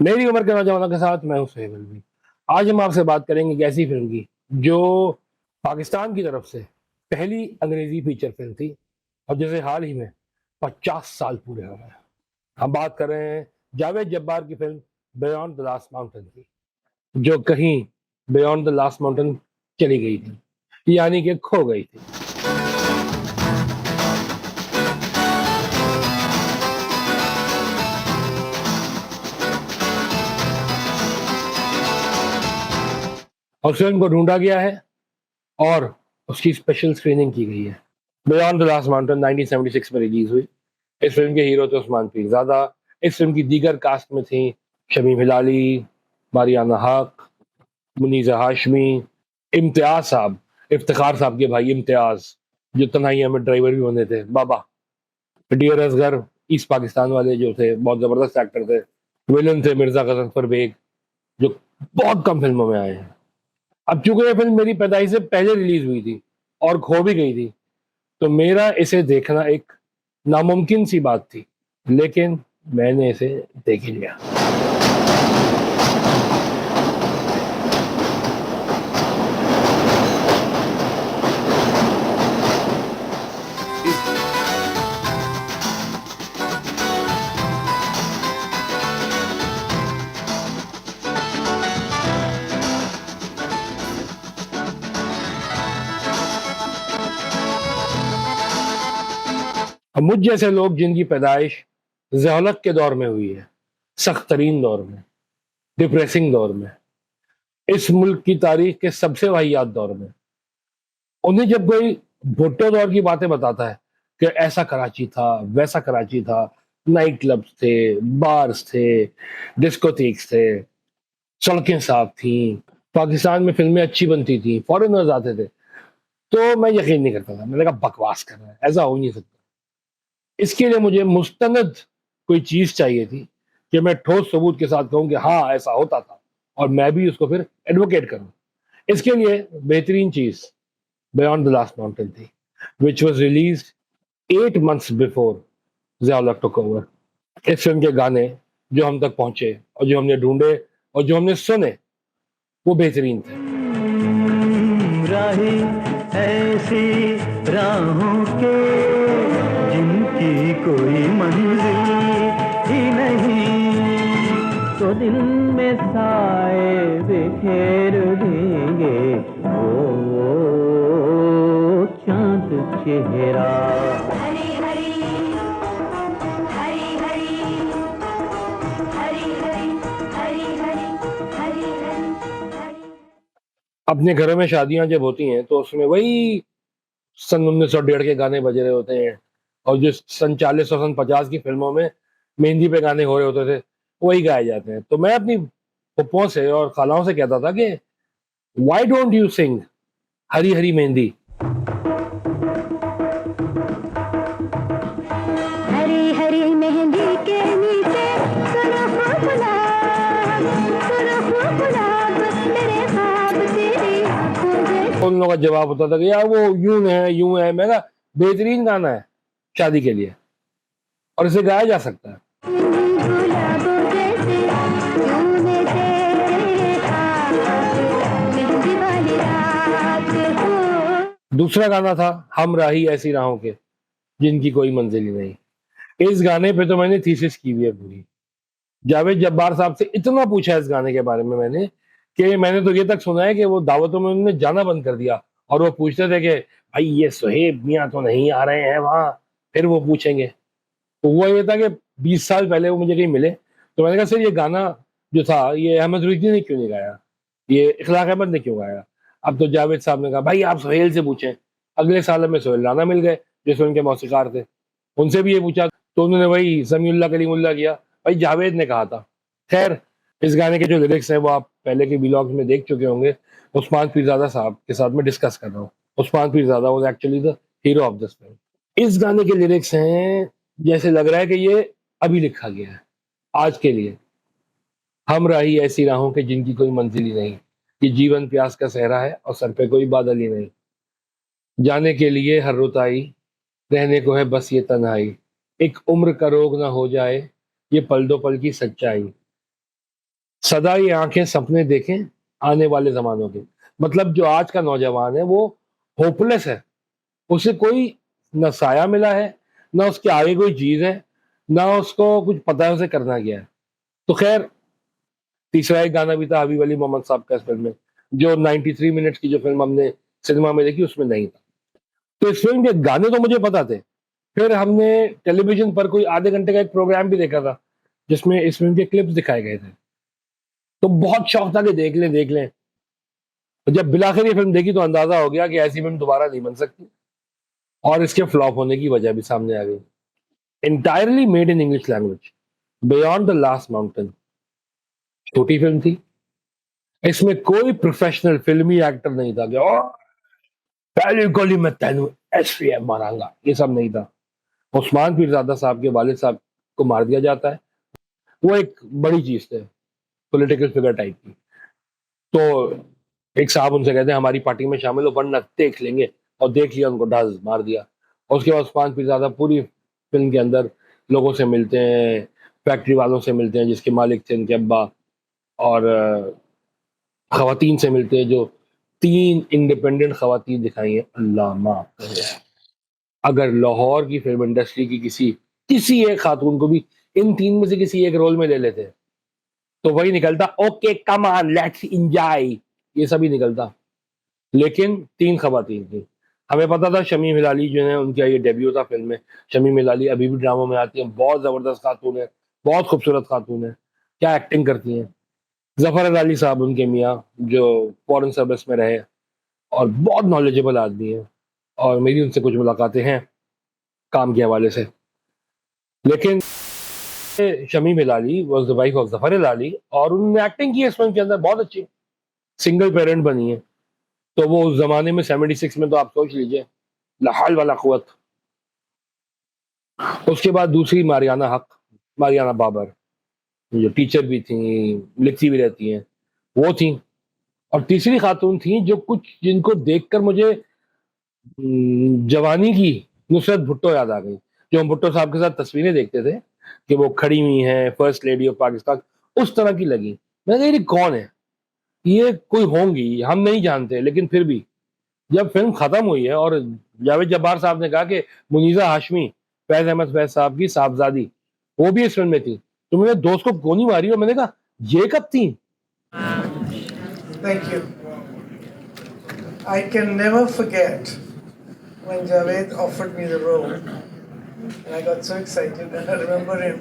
मेरी उम्र के नौजवानों के साथ मैं हूं सोहेब अलवी। आज हम आपसे बात करेंगे एक ऐसी फिल्म की जो पाकिस्तान की तरफ से पहली अंग्रेजी फीचर फिल्म थी और जिसे हाल ही में 50 साल पूरे हो गए। हम बात कर रहे हैं जावेद जब्बार की film beyond the last mountain की, जो कहीं बियॉन्ड द लास्ट माउंटेन चली गई थी, यानी कि खो गई थी। और फिल्म को ढूंढा गया है और उसकी स्पेशल स्क्रीनिंग की गई है। बियॉन्ड द लास्ट माउंटेन 1976 में रिलीज हुई। इस फिल्म के हीरो थे उस्मान पीरजादा। इस फिल्म की दीगर कास्ट में थी शमीम हिलाली, मारियाना हक, मुनीजा हाशमी, इम्तियाज साहब, इफ्तिखार साहब के भाई इम्तियाज, जो तन्हाइया में ड्राइवर भी बने थे, बाबा, डियर असगर, ईस्ट पाकिस्तान वाले जो थे, बहुत जबरदस्त एक्टर थे। विलन थे मिर्जा गजनफर बेग, जो बहुत कम फिल्मों में आए हैं। अब चूंकि ये फिल्म मेरी पैदाइश से पहले रिलीज हुई थी और खो भी गई थी, तो मेरा इसे देखना एक नामुमकिन सी बात थी, लेकिन मैंने इसे देख ही लिया। अब मुझ जैसे लोग जिनकी पैदाइश जहलत के दौर में हुई है, सख्त तरीन दौर में, डिप्रेसिंग दौर में, इस मुल्क की तारीख के सबसे वाहियात दौर में, उन्हें जब कोई भुट्टो दौर की बातें बताता है कि ऐसा कराची था, वैसा कराची था, नाइट क्लब्स थे, बार्स थे, डिस्कोथेक्स थे, सड़कें साफ थी, पाकिस्तान में फिल्में अच्छी बनती थी, फॉरेनर्स आते थे, तो मैं यकीन नहीं करता था। मैंने कहा बकवास कर रहा है, ऐसा हो नहीं सकता। इसके लिए मुझे मुस्तनद कोई चीज चाहिए थी कि मैं ठोस सबूत के साथ कहूं कि हाँ ऐसा होता था, और मैं भी उसको फिर एडवोकेट करूं। इसके लिए बेहतरीन चीज बियॉन्ड द लास्ट माउंटेन थी, which was release 8 months before Zia took over. इस फिल्म के गाने जो हम तक पहुंचे और जो हमने ढूंढे और जो हमने सुने, वो बेहतरीन थे। राही ऐसी राहों के जिनकी कोई मंजिल ही नहीं, तो दिल में साए बिखेर देंगे वो चांद चेहरा। हरी हरी हरी हरी हरी हरी हरी हरी हरी हरी। अपने घरों में शादियां जब होती हैं तो उसमें वही सन 1901 के गाने बज रहे होते हैं, और जो सन 40 और सन 50 की फिल्मों में मेहंदी पे गाने हो रहे होते थे, वही गाए जाते हैं। तो मैं अपनी पप्पों से और खालाओं से कहता था कि why don't you sing Hari Hari mehndi. Hari Hari mehndi के नीचे सुरख गुलाब, सुरख गुलाब मेरे ख्वाब तेरी आंखों जैसे। उन लोगों का जवाब होता था कि यार वो यूं है यूं है। मैं कहा बेहतरीन गाना है शादी के लिए, और इसे गाया जा सकता है। गुलाबों जैसे तूने तेरे ख्वाब मेहंदी वाली रात हो। दूसरा गाना था हम राही ऐसी राहों के जिनकी कोई मंजिल ही नहीं। इस गाने पे तो मैंने थीसिस की हुई है पूरी। जावेद जब्बार साहब से इतना पूछा इस गाने के बारे में मैंने, कि मैंने तो ये तक सुना है कि वो दावतों में उन्होंने जाना बंद कर दिया, और वो पूछते थे कि भाई ये सुहेब मियाँ तो नहीं आ रहे हैं वहां, फिर वो पूछेंगे। तो हुआ ये था कि 20 साल पहले वो मुझे कहीं मिले, तो मैंने कहा सर ये गाना जो था ये अहमद रुश्दी ने क्यों नहीं गाया, ये इखलाक अहमद ने क्यों गाया। अब तो जावेद साहब ने कहा भाई आप सोहेल से पूछें। अगले साल हमें सोहेल राना मिल गए जो फिल्म के मौसीकार थे, उनसे भी ये पूछा तो उन्होंने वही समीउल्लाह कलीमुल्लाह किया। भाई जावेद ने कहा था। खैर, इस गाने के जो लिरिक्स हैं वो आप पहले के व्लॉग्स में देख चुके होंगे। उस्मान पीरजादा साहब के साथ मैं डिस्कस कर रहा हूँ। Usman Pirzada was actually the hero of this film. इस गाने के लिरिक्स हैं जैसे लग रहा है कि ये अभी लिखा गया है आज के लिए। हम राही ऐसी राहों के जिनकी कोई मंजिल ही नहीं, कि जीवन प्यास का सहरा है और सर पे कोई बादल ही नहीं। जाने के लिए हर रुत आई, रहने को है बस ये तन्हाई। एक उम्र का रोग ना हो जाए, ये पल दो पल की सच्चाई। सदा ये आंखें सपने देखें आने वाले जमानों के। मतलब जो आज का नौजवान है वो होपलेस है, उसे कोई न साया मिला है, ना उसके आगे कोई चीज है, ना उसको कुछ पता है उसे करना क्या है। तो खैर, तीसरा एक गाना भी था हबीब अली मोहम्मद साहब का इस फिल्म में, जो 93 मिनट्स की जो फिल्म हमने सिनेमा में देखी उसमें नहीं था। तो इस फिल्म के गाने तो मुझे पता थे। फिर हमने टेलीविजन पर कोई आधे घंटे का एक प्रोग्राम भी देखा था जिसमें इस फिल्म के क्लिप्स दिखाए गए थे। तो बहुत शौक था कि देख लें देख लें। तो जब बिलाखिर ये फिल्म देखी तो अंदाजा हो गया कि ऐसी फिल्म दोबारा नहीं बन सकती, और इसके फ्लॉप होने की वजह भी सामने आ गई। Entirely made in English language, beyond the last mountain, छोटी फिल्म थी। इसमें कोई प्रोफेशनल फिल्मी एक्टर नहीं था कि "ओ, पहली गोली में तेनू एसपीएम मारांगा", ये सब नहीं था। उस्मान पीरजादा साहब के वालिद साहब को मार दिया जाता है, वो एक बड़ी चीज थे, पॉलिटिकल फिगर टाइप की। तो एक साहब उनसे कहते हैं हमारी पार्टी में शामिल हो वरना देख लेंगे, और देख लिया, उनको ढाज मार दिया। और उसके बाद उस्मान पीरजादा पूरी फिल्म के अंदर लोगों से मिलते हैं, फैक्ट्री वालों से मिलते हैं जिसके मालिक थे उनके अब्बा, और खवातीन से मिलते हैं, जो 3 इंडिपेंडेंट खवातीन दिखाई हैं। अल्लाह माफ करे, अगर लाहौर की फिल्म इंडस्ट्री की किसी एक खातून को भी इन 3 में से किसी एक रोल में ले लेते तो वही निकलता, okay come on let's enjoy, ये सभी निकलता। लेकिन 3 खवातीन थी। हमें पता था शमीम हिलाली जो है उनका ये डेब्यू था फिल्म में। शमीम हिलाली अभी भी ड्रामों में आती है, बहुत जबरदस्त खातून है, बहुत खूबसूरत खातून है, क्या एक्टिंग करती हैं। जफर अली साहब उनके मियाँ, जो फॉरेन सर्विस में रहे और बहुत नॉलेजेबल आदमी है, और मेरी उनसे कुछ मुलाकातें हैं काम के हवाले से। लेकिन Shamim Hilali was the wife of Zafar Hilali, और उन्होंने एक्टिंग की है इस फिल्म के अंदर बहुत अच्छी, सिंगल पेरेंट बनी है। तो वो उस जमाने में 76 में, तो आप सोच लीजिए, लाहौल वाला कुवत। उसके बाद दूसरी मारियाना हक, मारियाना बाबर, जो टीचर भी थी, लिखती भी रहती हैं, वो थी। और तीसरी खातून थी जो कुछ जिनको देखकर मुझे जवानी की नुसरत भुट्टो याद आ गई, जो हम भुट्टो साहब के साथ तस्वीरें देखते थे कि वो खड़ी हुई हैं फर्स्ट लेडी ऑफ पाकिस्तान, उस तरह की लगी। मैंने कहा ये कौन है, ये कोई होंगी, हम नहीं जानते। लेकिन फिर भी जब फिल्म खत्म हुई है और जावेद जब्बार साहब ने कहा कि मुनीजा हाशमी, फैज अहमद फैज साहब की साहबजादी, वो भी इस फिल्म में थी, तो मेरे दोस्त को गोली मारी और मैंने कहा ये कब थी। Thank you. I can never forget when Javed offered me the role, and I got so excited. And I remember him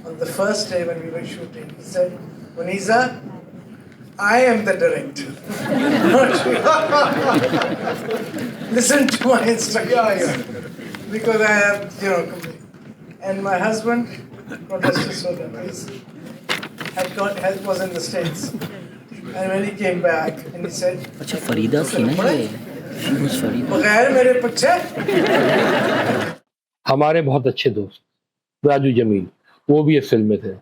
on the first day when we were shooting. He said, "Muniza, I am the director. Not you. Listen to my instructions." Because I have, and my husband, God rest his soul, was in the States. And when he came back and he said, अच्छा फरीदा थी ना ये, उस फरीदा। बगैर मेरे पीछे। हमारे बहुत अच्छे दोस्त राजू जमील, वो भी इस फिल्म में थे,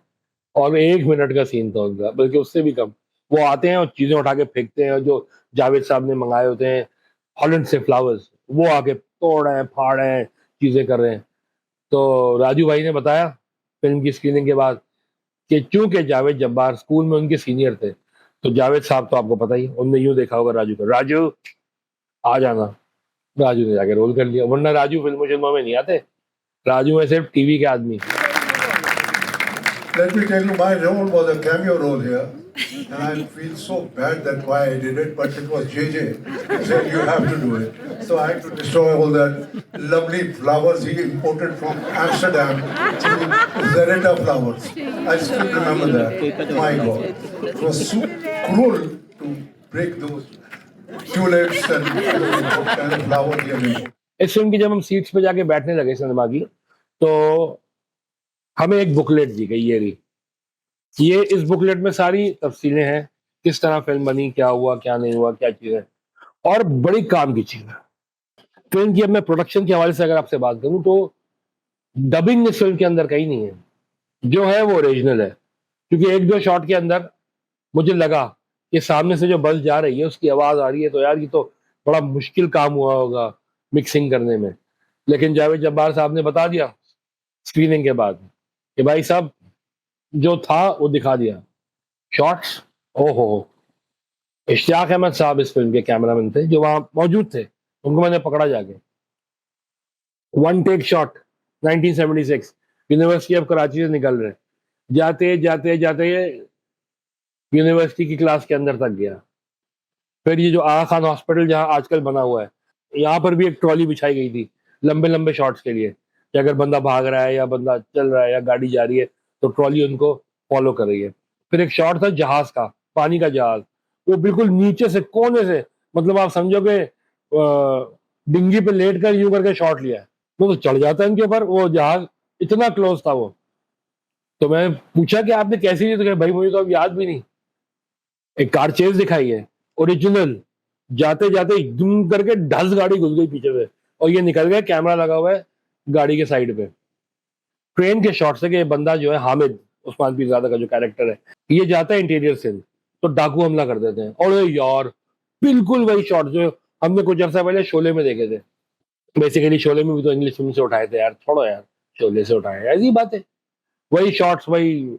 और 1 मिनट का सीन था उनका, बल्कि उससे भी कम। वो आते हैं और चीजें उठा के फेंकते हैं, और जो जावेद साहब ने मंगाए होते हैं हॉलैंड से फ्लावर्स, वो आके तोड़ रहे हैं, फाड़ रहे हैं, चीजें कर रहे हैं। तो राजू भाई ने बताया फिल्म की स्क्रीनिंग के बाद कि चूंकि जावेद जब्बार स्कूल में उनके सीनियर थे, तो जावेद साहब तो आपको पता ही, उनने यूं देखा होगा राजू को, राजू आ जाना। राजू ने जाके रोल कर लिया, वरना राजू फिल्मों में नहीं आते, राजू में सिर्फ टीवी के आदमी। Let me tell you, my role was a cameo role here, and I feel so bad that why I did it, but it was JJ who said you have to do it. So I had to destroy all that lovely flowers he imported from Amsterdam, Zareta flowers. I still remember that. My God, it was so cruel to break those tulips and kind of flowers he had imported. इस film की जब हम seats पे जाके बैठने लगे cinema की, तो हमें एक बुकलेट दी गई, ये इस बुकलेट में सारी तफसीलें हैं, किस तरह फिल्म बनी, क्या हुआ क्या नहीं हुआ, क्या चीज़ है, और बड़ी काम की चीज़ है। फिल्म की अब मैं प्रोडक्शन के हवाले से अगर आपसे बात करूं तो डबिंग इस फिल्म के अंदर कहीं नहीं है, जो है वो ओरिजिनल है। क्योंकि 1-2 शॉट के अंदर मुझे लगा कि सामने से जो बस जा रही है उसकी आवाज़ आ रही है, तो यार ये तो बड़ा मुश्किल काम हुआ होगा मिक्सिंग करने में। लेकिन जावेद जब्बार साहब ने बता दिया स्क्रीनिंग के बाद कि भाई साहब जो था वो दिखा दिया, शॉट्स, ओहो, इश्तियाक अहमद साहब इस फिल्म के कैमरामैन थे जो वहां मौजूद थे, उनको मैंने पकड़ा जाके। One take shot 1976, university of Karachi से निकल रहे, जाते जाते जाते यूनिवर्सिटी की क्लास के अंदर तक गया। फिर ये जो आगा खान हॉस्पिटल जहाँ आजकल बना हुआ है, यहाँ पर भी एक ट्रॉली बिछाई गई थी लंबे लंबे शॉट्स के लिए, कि अगर बंदा भाग रहा है या बंदा चल रहा है या गाड़ी जा रही है तो ट्रॉली उनको फॉलो कर रही है। फिर एक शॉट था जहाज का, पानी का जहाज, वो बिल्कुल नीचे से कोने से, मतलब आप समझोगे डिंगी पे लेट कर यूं करके शॉट लिया है, वो तो चढ़ जाता है इनके ऊपर, वो जहाज इतना क्लोज था वो। तो मैं पूछा कि आपने कैसी ली, तो कहा भाई मुझे तो अब याद भी नहीं। एक कार चेज दिखाई है ओरिजिनल, जाते जाते दुम करके ढस गाड़ी घुस गई पीछे से और ये निकल गया, कैमरा लगा हुआ है गाड़ी के साइड पे। ट्रेन के शॉट से कि ये बंदा जो है हामिद उस्मान पीरजादा का जो कैरेक्टर है, ये जाता है इंटीरियर से तो डाकू हमला कर देते हैं। और यार बिल्कुल वही शॉट जो हमने कुछ अर्सा पहले शोले में देखे थे। बेसिकली शोले में भी तो इंग्लिश फिल्म से उठाए थे यार, छोड़ो यार, शोले से उठाए, ऐसी बात है। वही शॉट्स, वही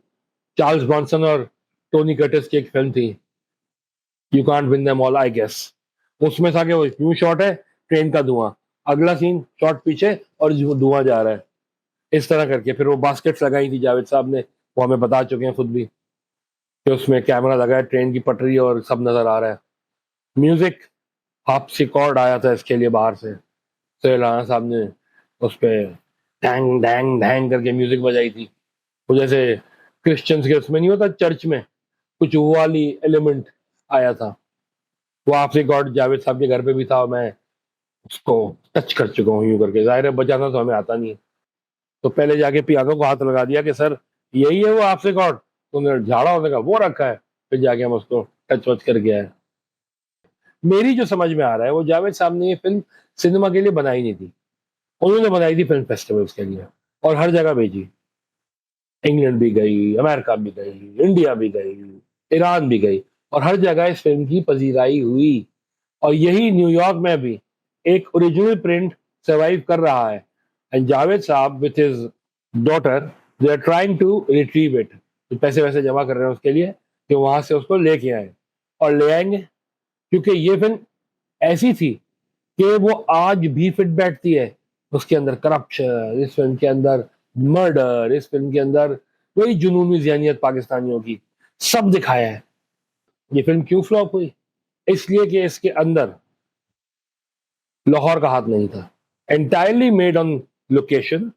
चार्ल्स ब्रॉन्सन और टोनी कर्टिस की एक फिल्म थी, you can't win them all I guess, उसमें था कि वो न्यू शॉट है, ट्रेन का धुआं, अगला सीन शॉट पीछे और धुआं जा रहा है, इस तरह करके। फिर वो बास्केट्स लगाई थी जावेद साहब ने, वो हमें बता चुके हैं खुद भी, कि उसमें कैमरा लगा है, ट्रेन की पटरी और सब नजर आ रहा है। म्यूजिक हार्पसिकॉर्ड आया था इसके लिए बाहर से, सोहेल राणा साहब ने उस पे डैंग डैंग डैंग करके म्यूजिक बजाई थी। वो जैसे क्रिश्चियंस के उसमें नहीं होता चर्च में, कुछ वो वाली एलिमेंट आया था। वो आपसे गॉड जावेद साहब के घर पे भी था और मैं उसको टच कर चुका हूँ यूं करके। जाहिर है बजाना तो हमें आता नहीं है, तो पहले जाके पियानो को हाथ लगा दिया कि सर यही है वो आपसे गॉड, तो उन्होंने झाड़ा, होने का वो रखा है। फिर जाके हम उसको टच वच कर गया है। मेरी जो समझ में आ रहा है, वो जावेद साहब ने ये फिल्म सिनेमा के लिए बनाई नहीं थी, उन्होंने बनाई थी फिल्म फेस्टिवल्स के लिए और हर जगह भेजी। इंग्लैंड भी गई, अमेरिका भी गई, इंडिया भी गई, ईरान भी गई, और हर जगह इस फिल्म की पजीराई हुई। और यही न्यूयॉर्क में भी एक ओरिजिनल प्रिंट सर्वाइव कर रहा है। And Javed sahab with his daughter, they are trying to retrieve it, पैसे वैसे जमा कर रहे हैं उसके लिए कि वहां से उसको लेके आए और ले आएंगे, क्योंकि ये फिल्म ऐसी थी कि वो आज भी फिट बैठती है। उसके अंदर करप्शन, इस फिल्म के अंदर मर्डर, इस फिल्म के अंदर वही जुनूनी ज़हनियत पाकिस्तानियों की, सब दिखाया है। ये फिल्म क्यों फ्लॉप हुई? इसलिए कि इसके अंदर लाहौर का हाथ नहीं था। एंटायरली मेड ऑन लोकेशन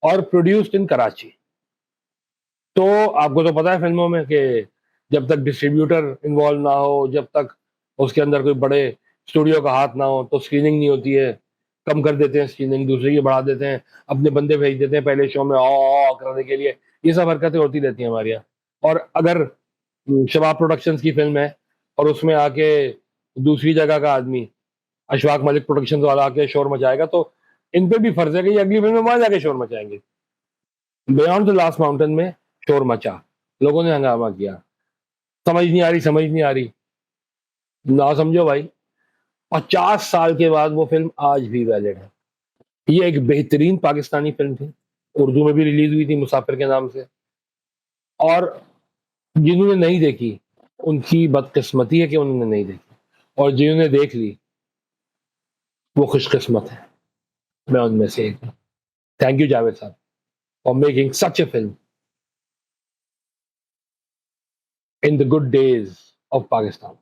और प्रोड्यूस्ड इन कराची। तो आपको तो पता है फिल्मों में कि जब तक डिस्ट्रीब्यूटर इन्वॉल्व ना हो, जब तक उसके अंदर कोई बड़े स्टूडियो का हाथ ना हो, तो स्क्रीनिंग नहीं होती है, कम कर देते हैं स्क्रीनिंग, दूसरे की बढ़ा देते हैं, अपने बंदे भेज देते हैं पहले शो में ओ करने के लिए। ये सब हरकतें होती रहती हैं हमारे यहाँ। और अगर शबाब प्रोडक्शंस की फिल्म है और उसमें आके दूसरी जगह का आदमी अशफाक मलिक प्रोडक्शन वाला आके शोर मचाएगा, तो इन पे भी फर्ज है कि ये अगली फिल्म में वहां जाके शोर मचाएंगे। बियॉन्ड द लास्ट माउंटेन में शोर मचा, लोगों ने हंगामा किया, समझ नहीं आ रही, समझ नहीं आ रही, ना समझो भाई। 50 साल के बाद वो फिल्म आज भी वैलिड है। ये एक बेहतरीन पाकिस्तानी फिल्म थी, उर्दू में भी रिलीज हुई थी मुसाफिर के नाम से। और जिन्होंने नहीं देखी उनकी बदकिस्मती है कि उन्होंने नहीं देखी, और जिन्होंने देख ली वो खुशकिस्मत है। मैं उनमें से एक हूं। थैंक यू जावेद साहब for making such A film in the good days of Pakistan.